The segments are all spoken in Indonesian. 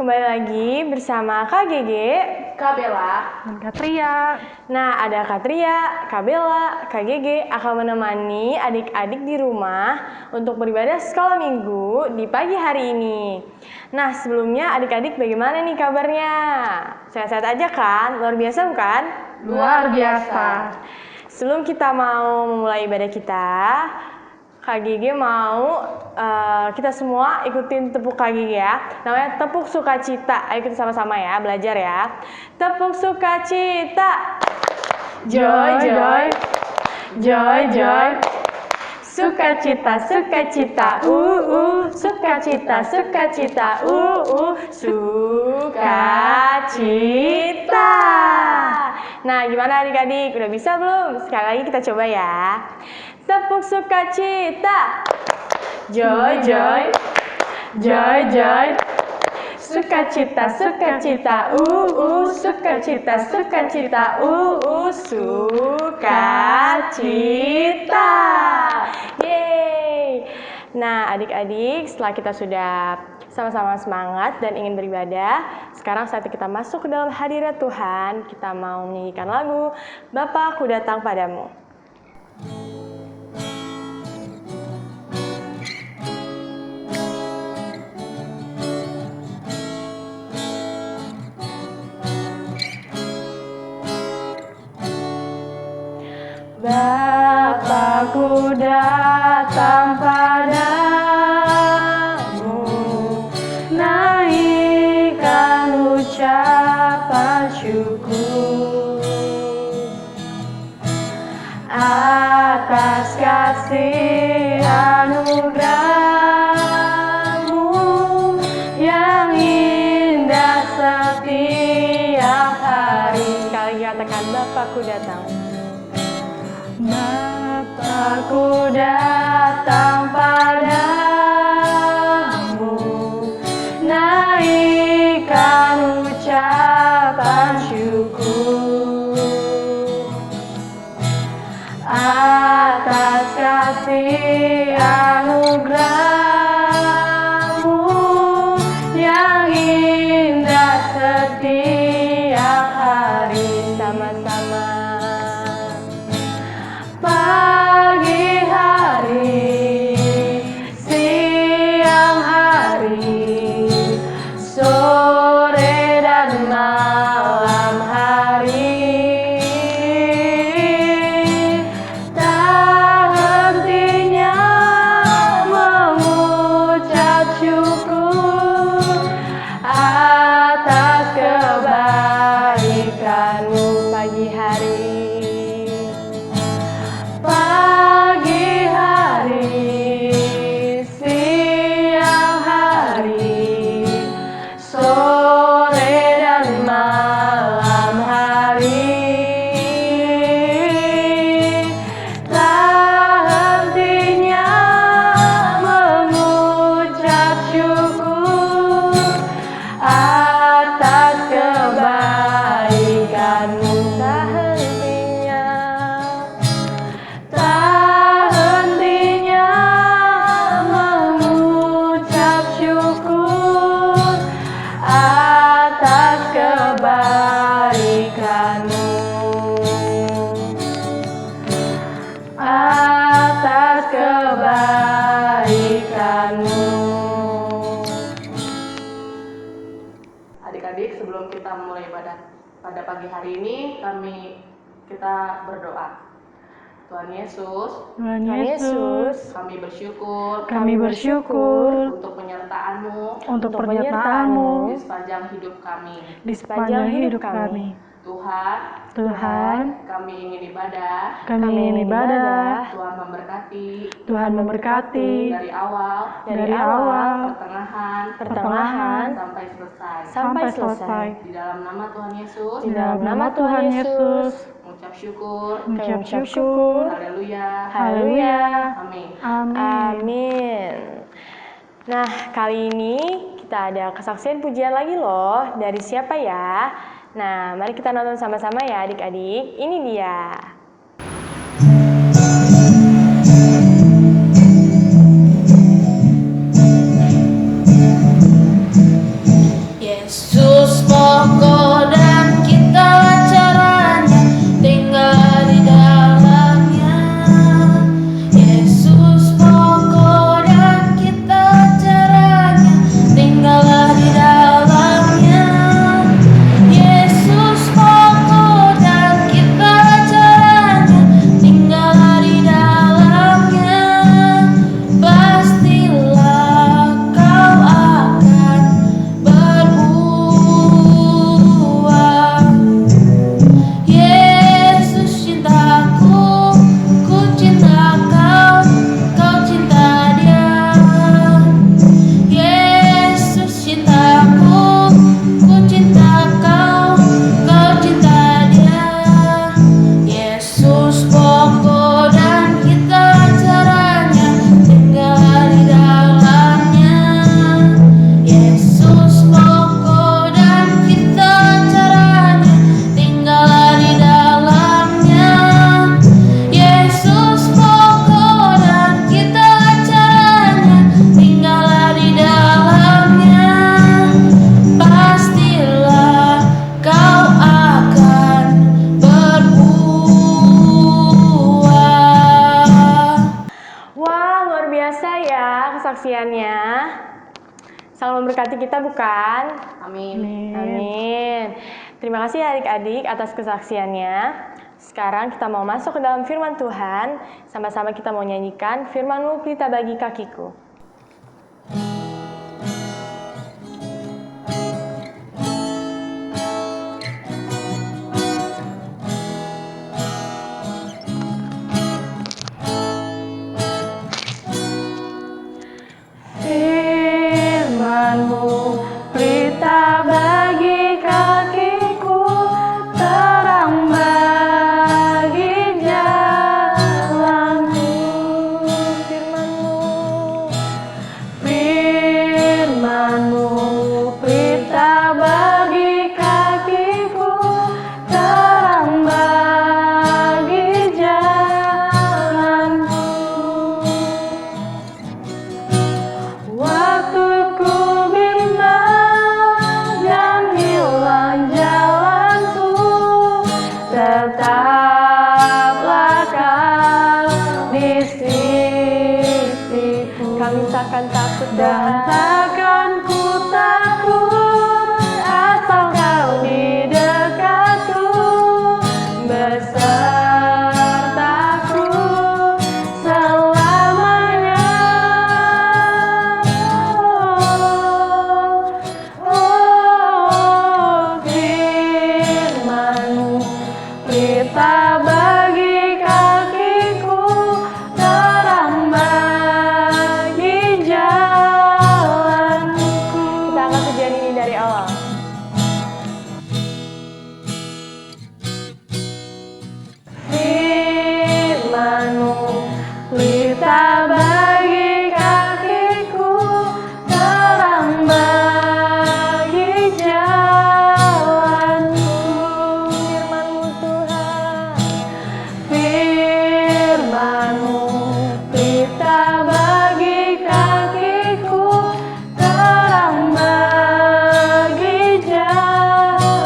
Kembali lagi bersama Kak Gege, Kak Bella, dan Kak Tria. Nah, ada Kak Tria, Kak Bella, Kak Gege akan menemani adik-adik di rumah untuk beribadah sekolah minggu di pagi hari ini. Nah, sebelumnya adik-adik bagaimana nih kabarnya? Sehat-sehat aja kan? Luar biasa bukan? Luar biasa. Sebelum kita mau memulai ibadah kita, Kak Gigi mau kita semua ikutin tepuk Kak Gigi ya. Namanya tepuk sukacita. Ayo kita sama-sama ya, belajar ya. Tepuk sukacita. Joy, joy. Joy, joy. Sukacita, sukacita. Sukacita, sukacita. Sukacita. Nah, gimana adik-adik? Udah bisa belum? Sekali lagi kita coba ya. Tepuk sukacita. Joy, joy. Joy, joy. Sukacita, sukacita. Sukacita, sukacita. Sukacita. Yeay. Nah, adik-adik, setelah kita sudah sama-sama semangat dan ingin beribadah, sekarang saat kita masuk ke dalam hadirat Tuhan, kita mau menyanyikan lagu Bapa Ku Datang Padamu. Bapa-Ku datang padamu, naikkan ucapan syukur atas kasih anugerah-Mu yang indah setiap hari. Sekali lagi katakan, Bapa-Ku datang. Bapa-Ku datang padamu, naikkan ucapan syukur atas kasih anugerah-Mu yang indah setiap hari. Sama-sama. Pagi hari, siang hari, sore dan malam hari, tak hentinya mengucap syukur atas kebaikan-Mu. Pagi hari, pagi hari, siang hari, sore dan malam hari, tak hentinya mengucap syukur atas kebaikan-Mu. Tak hentinya mengucap syukur atas kebaikan-Mu, atas kebaikan-Mu. adik-adik, sebelum kita memulai ibadah pada pagi hari ini, kita berdoa. Tuhan Yesus, kami bersyukur untuk penyertaan-Mu di sepanjang hidup kami. Tuhan, kami ingin ibadah. Tuhan memberkati dari awal, pertengahan sampai selesai. Di dalam nama Tuhan Yesus, mengucap syukur. Haleluya. Amin. Nah, kali ini kita ada kesaksian pujian lagi loh. Dari siapa ya? Nah, mari kita nonton sama-sama ya adik-adik. Ini dia. Yeah. kesaksiannya sangat memberkati kita, bukan? Amin. Amin. Terima kasih adik-adik atas kesaksiannya. Sekarang kita mau masuk ke dalam firman Tuhan. Sama-sama kita mau nyanyikan Firman-Mu pelita bagi kakiku. Firman-Mu pelita bagi kakiku, terang bagi jalanku. Firman-Mu pelita bagi kakiku, terang bagi jalanku. Waktu ku bimbang dan hilang jalanku, tetaplah Kau di sisiku. Kami takkan takut Dan Tuhan. takkan ku takut, asal Kau di dekatku, besertaku selamanya. Firman-Mu pelita bagi kakiku, terang bagi jalanku. Kita akan pujian ini dari awal. Firman-Mu pelita bagi kakiku, terang bagi jalanku. Firman-Mu Tuhan. Firman-Mu pelita bagi kakiku, terang bagi jalanku.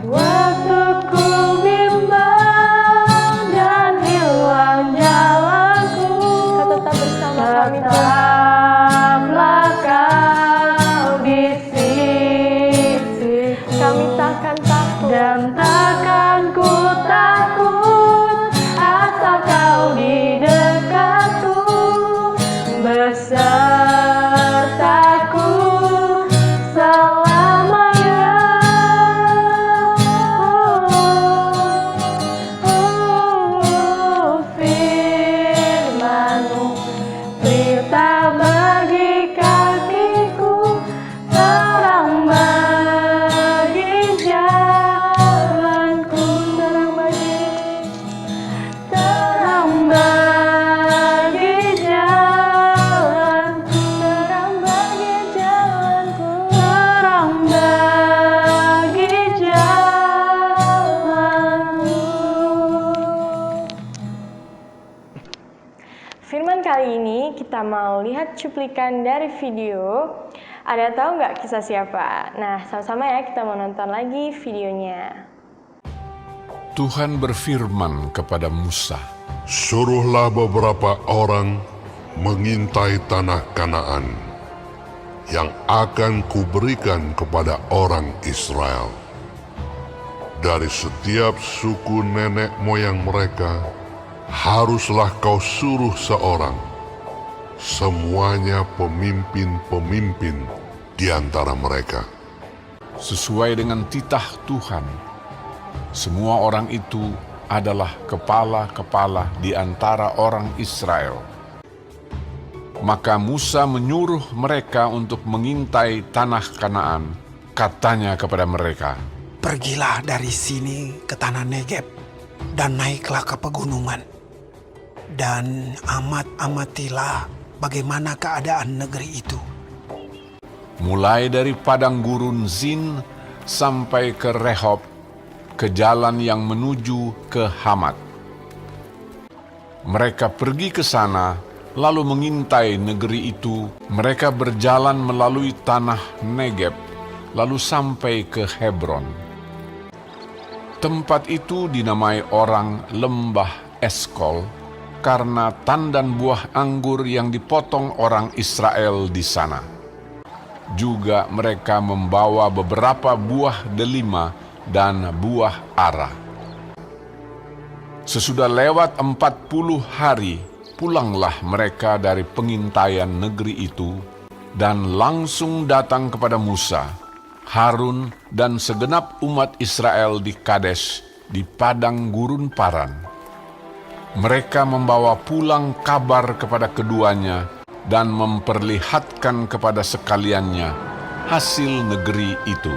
Waktu ku bimbang dan hilang jalanku, Kau tetap bersama kami Tuhan. tetaplah Kau di sisiku. Kami takkan takut. Dan takkan ku takut, asal Kau di dekatku, besertaku selamanya. Firman-Mu pelita bagi kakiku, terang bagi jalanku. Terang bagi jalanku. Terang bagi jalanku. Terang bagi jalanku. Firman kali ini kita mau lihat cuplikan dari video. Ada tahu nggak kisah siapa? Nah, sama-sama ya kita mau nonton lagi videonya. Tuhan berfirman kepada Musa, Suruhlah beberapa orang mengintai tanah Kanaan yang akan kuberikan kepada orang Israel. Dari setiap suku nenek moyang mereka, haruslah kau suruh seorang, semuanya pemimpin-pemimpin di antara mereka. sesuai dengan titah Tuhan. Semua orang itu adalah kepala-kepala di antara orang Israel. Maka Musa menyuruh mereka untuk mengintai tanah Kanaan. Katanya kepada mereka, Pergilah dari sini ke tanah Negeb dan naiklah ke pegunungan. Dan amatilah bagaimana keadaan negeri itu. mulai dari padang gurun Zin sampai ke Rehob, ke jalan yang menuju ke Hamat. Mereka pergi ke sana, lalu mengintai negeri itu. Mereka berjalan melalui tanah Negeb, lalu sampai ke Hebron. Tempat itu dinamai orang Lembah Eskol, karena tandan buah anggur yang dipotong orang Israel di sana. Juga mereka membawa beberapa buah delima dan buah ara. Sesudah lewat 40 hari, pulanglah mereka dari pengintaian negeri itu dan langsung datang kepada Musa, Harun, dan segenap umat Israel di Kades, di padang gurun Paran. Mereka membawa pulang kabar kepada keduanya dan memperlihatkan kepada sekaliannya hasil negeri itu.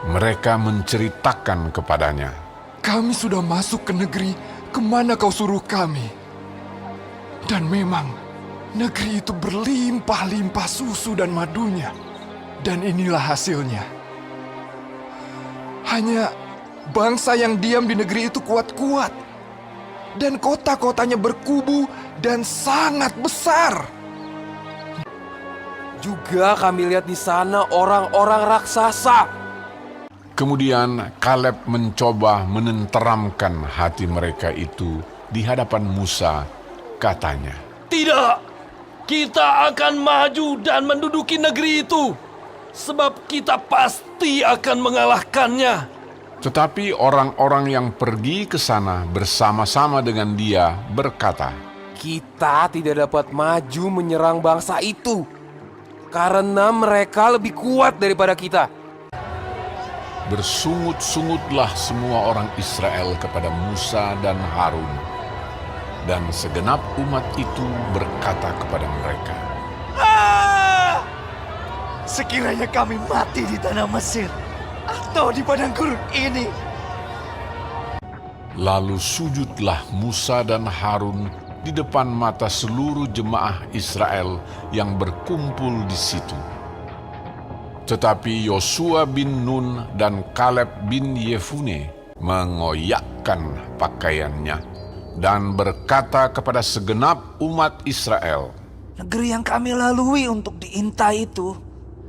Mereka menceritakan kepadanya, "Kami sudah masuk ke negeri kemana kau suruh kami. Dan memang negeri itu berlimpah-limpah susu dan madunya. Dan inilah hasilnya. Hanya bangsa yang diam di negeri itu kuat-kuat. Dan kota-kotanya berkubu dan sangat besar. Juga kami lihat di sana orang-orang raksasa." Kemudian Kaleb mencoba menenteramkan hati mereka itu di hadapan Musa, katanya, "Tidak, kita akan maju dan menduduki negeri itu, sebab kita pasti akan mengalahkannya." Tetapi orang-orang yang pergi ke sana bersama-sama dengan dia berkata, Kita tidak dapat maju menyerang bangsa itu, karena mereka lebih kuat daripada kita. Bersungut-sungutlah semua orang Israel kepada Musa dan Harun, dan segenap umat itu berkata kepada mereka, Sekiranya kami mati di tanah Mesir atau di padang gurun ini. Lalu sujudlah Musa dan Harun di depan mata seluruh jemaah Israel yang berkumpul di situ. Tetapi Yosua bin Nun dan Kaleb bin Yefune mengoyakkan pakaiannya dan berkata kepada segenap umat Israel, Negeri yang kami lalui untuk diintai itu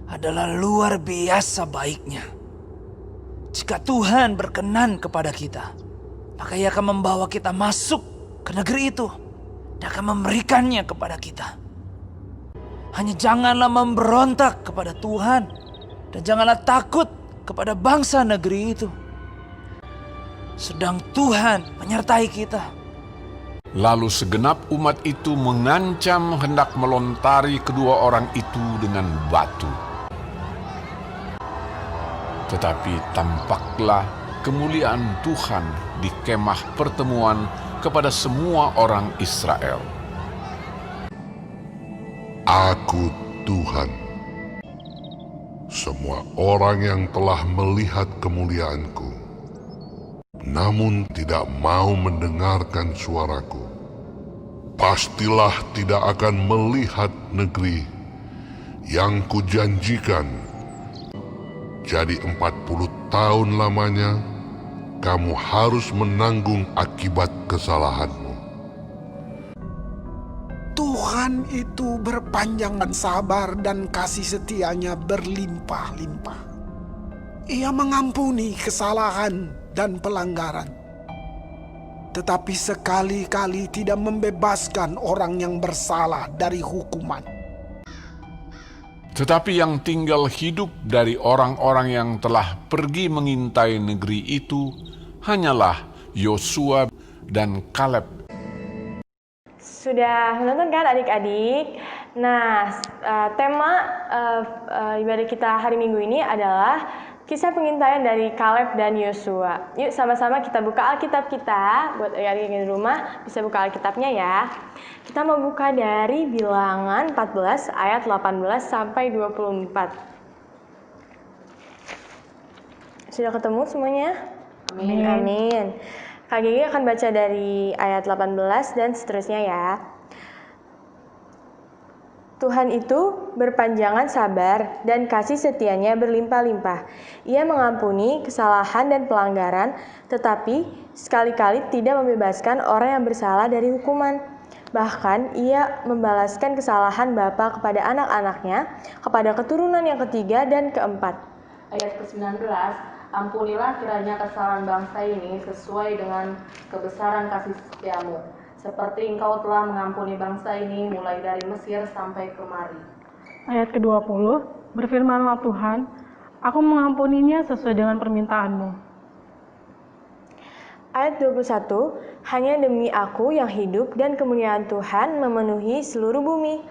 adalah luar biasa baiknya. Jika Tuhan berkenan kepada kita, maka Ia akan membawa kita masuk ke negeri itu dan akan memberikannya kepada kita. Hanya janganlah memberontak kepada Tuhan dan janganlah takut kepada bangsa negeri itu. Sedang Tuhan menyertai kita. Lalu segenap umat itu mengancam hendak melontari kedua orang itu dengan batu. Tetapi tampaklah kemuliaan Tuhan di kemah pertemuan kepada semua orang Israel. Aku Tuhan. Semua orang yang telah melihat kemuliaanku, namun tidak mau mendengarkan suaraku, pastilah tidak akan melihat negeri yang kujanjikan. Jadi 40 tahun lamanya, kamu harus menanggung akibat kesalahanmu. Tuhan itu berpanjangan sabar dan kasih setianya berlimpah-limpah. Ia mengampuni kesalahan dan pelanggaran, tetapi sekali-kali tidak membebaskan orang yang bersalah dari hukuman. Tetapi yang tinggal hidup dari orang-orang yang telah pergi mengintai negeri itu hanyalah Yosua dan Kaleb. Sudah menonton kan adik-adik? Nah, tema ibadah kita hari Minggu ini adalah kisah pengintaian dari Kaleb dan Yosua. Yuk sama-sama kita buka Alkitab kita. Buat adik-adik di rumah bisa buka Alkitabnya ya. Kita mau buka dari Bilangan 14 ayat 18 sampai 24. Sudah ketemu semuanya? Amin. Amin. Kak Gigi akan baca dari ayat 18 dan seterusnya ya. Tuhan itu berpanjangan sabar dan kasih setianya berlimpah-limpah. Ia mengampuni kesalahan dan pelanggaran, tetapi sekali-kali tidak membebaskan orang yang bersalah dari hukuman. Bahkan ia membalaskan kesalahan bapa kepada anak-anaknya, kepada keturunan yang ketiga dan keempat. Ayat ke-19, ampunilah kiranya kesalahan bangsa ini sesuai dengan kebesaran kasih setiamu, seperti Engkau telah mengampuni bangsa ini mulai dari Mesir sampai kemari. Ayat ke-20, berfirmanlah Tuhan, aku mengampuninya sesuai dengan permintaan-Mu. Ayat 21, hanya demi aku yang hidup dan kemuliaan Tuhan memenuhi seluruh bumi.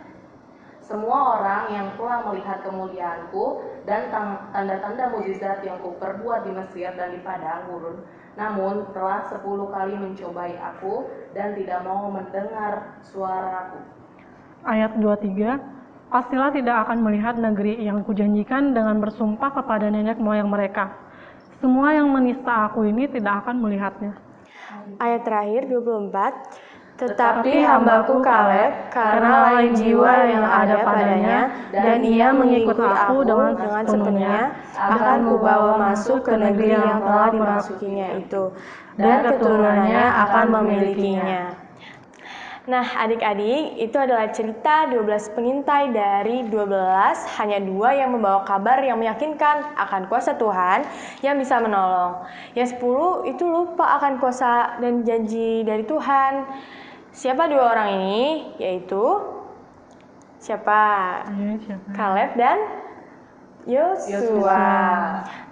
Semua orang yang telah melihat kemuliaanku dan tanda-tanda mukjizat yang kuperbuat di Mesir dan di padang gurun, namun telah 10 kali mencobai aku dan tidak mau mendengar suaraku. Ayat 23, pastilah tidak akan melihat negeri yang kujanjikan dengan bersumpah kepada nenek moyang mereka. Semua yang menista aku ini tidak akan melihatnya. Ayat terakhir 24, tetapi hambaku Kaleb, karena lain jiwa yang ada padanya, dan ia mengikuti aku dengan sepenuhnya, akan kubawa masuk ke negeri yang telah dimasukinya itu, dan keturunannya akan memilikinya. Nah, adik-adik, itu adalah cerita 12 pengintai dari 12, hanya 2 yang membawa kabar yang meyakinkan akan kuasa Tuhan yang bisa menolong. Yang 10 itu lupa akan kuasa dan janji dari Tuhan. Siapa 2 orang ini? Yaitu siapa? Kaleb dan Yosua.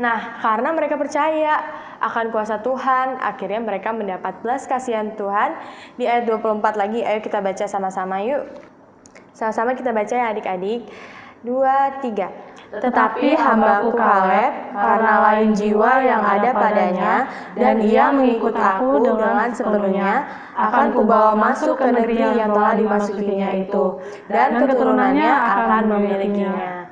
Nah, karena mereka percaya akan kuasa Tuhan, akhirnya mereka mendapat belas kasihan Tuhan. Di ayat 24 lagi, ayo kita baca sama-sama yuk. Sama-sama kita baca ya adik-adik. 2, 3. Tetapi hambaku Kaleb, karena lain jiwa yang ada padanya, dan ia mengikut aku dengan sepenuhnya, akan kubawa masuk ke negeri yang telah dimasukinya itu, dan keturunannya akan memilikinya.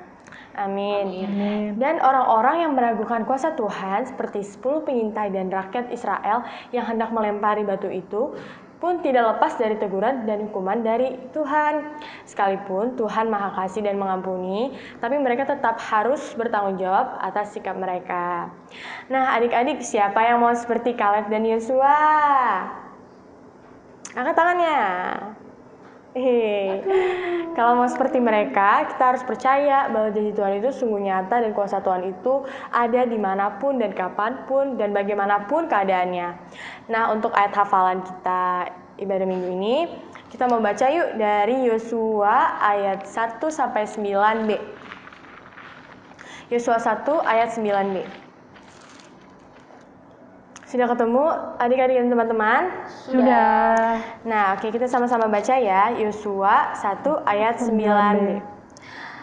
Amin. Dan orang-orang yang meragukan kuasa Tuhan, seperti 10 pengintai dan rakyat Israel yang hendak melempari batu itu, pun tidak lepas dari teguran dan hukuman dari Tuhan. Sekalipun Tuhan Maha Kasih dan mengampuni, tapi mereka tetap harus bertanggung jawab atas sikap mereka. Nah, adik-adik, siapa yang mau seperti Kaleb dan Yosua? Angkat tangannya. Kalau mau seperti mereka, kita harus percaya bahwa janji Tuhan itu sungguh nyata dan kuasa Tuhan itu ada dimanapun dan kapanpun dan bagaimanapun keadaannya. Nah, untuk ayat hafalan kita ibadah minggu ini, kita mau baca yuk dari Yosua ayat 1-9b. Yosua 1 ayat 9b. Sudah ketemu adik-adik dan teman-teman? Sudah. Nah, oke, kita sama-sama baca ya. Yosua 1 ayat 9b.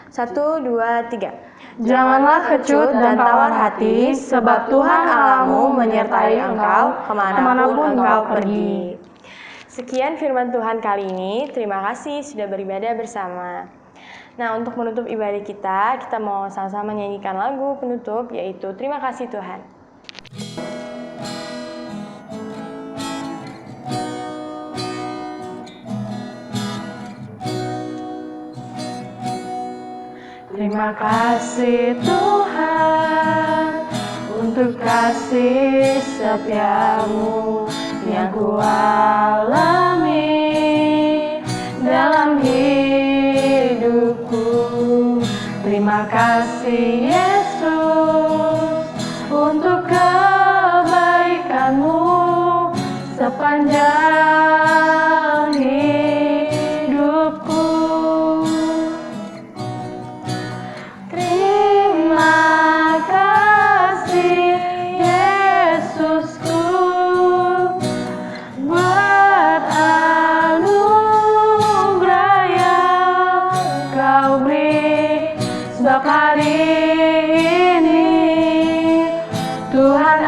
1, 2, 3. Janganlah kecut dan tawar hati, sebab Tuhan Allahmu menyertai engkau kemanapun engkau pergi. Sekian firman Tuhan kali ini. Terima kasih sudah beribadah bersama. Nah, untuk menutup ibadah kita mau sama-sama nyanyikan lagu penutup, yaitu Terima Kasih Tuhan. Terima kasih Tuhan untuk kasih setiamu yang kualami dalam hidupku. Terima kasih Yesus untuk kebaikanmu sepanjang hidupku. Terima kasih Yesusku buat anugerah yang Kau beri, sebab hari ini Tuhan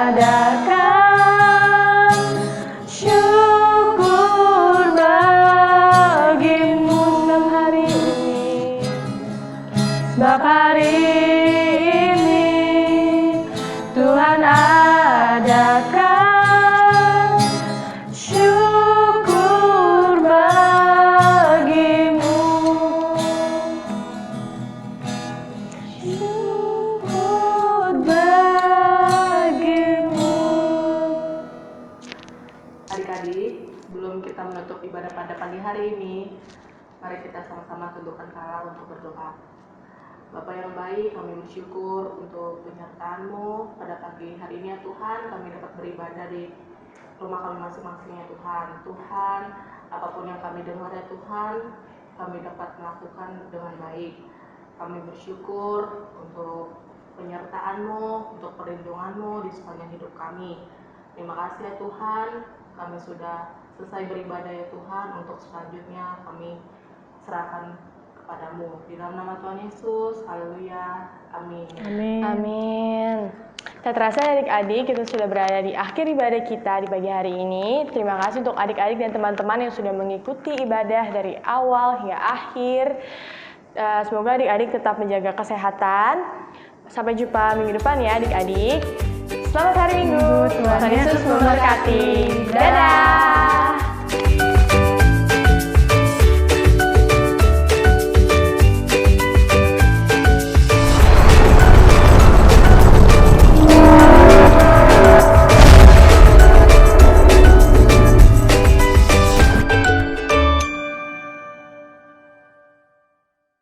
adakan syukur bagimu. Hari ini, sebab hari ini Tuhan adakan syukur bagimu. Syukur bagimu. Adik-adik, sebelum kita menutup ibadah pada pagi hari ini, mari kita sama-sama tundukkan kepala untuk berdoa. Bapa yang baik, kami bersyukur untuk penyertaan-Mu pada pagi hari ini ya Tuhan. Kami dapat beribadah di rumah kami masing-masing ya Tuhan. Tuhan, apapun yang kami dengar ya Tuhan, kami dapat melakukan dengan baik. Kami bersyukur untuk penyertaan-Mu, untuk perlindungan-Mu di sepanjang hidup kami. Terima kasih ya Tuhan, kami sudah selesai beribadah ya Tuhan. Untuk selanjutnya kami serahkan kepadamu. Di dalam nama Tuhan Yesus, haleluya, amin. Amin. Tak terasa adik-adik, kita sudah berada di akhir ibadah kita di pagi hari ini. Terima kasih untuk adik-adik dan teman-teman yang sudah mengikuti ibadah dari awal hingga akhir. Semoga adik-adik tetap menjaga kesehatan. Sampai jumpa minggu depan ya adik-adik. Selamat hari Minggu, Tuhan Yesus memberkati. Dadah!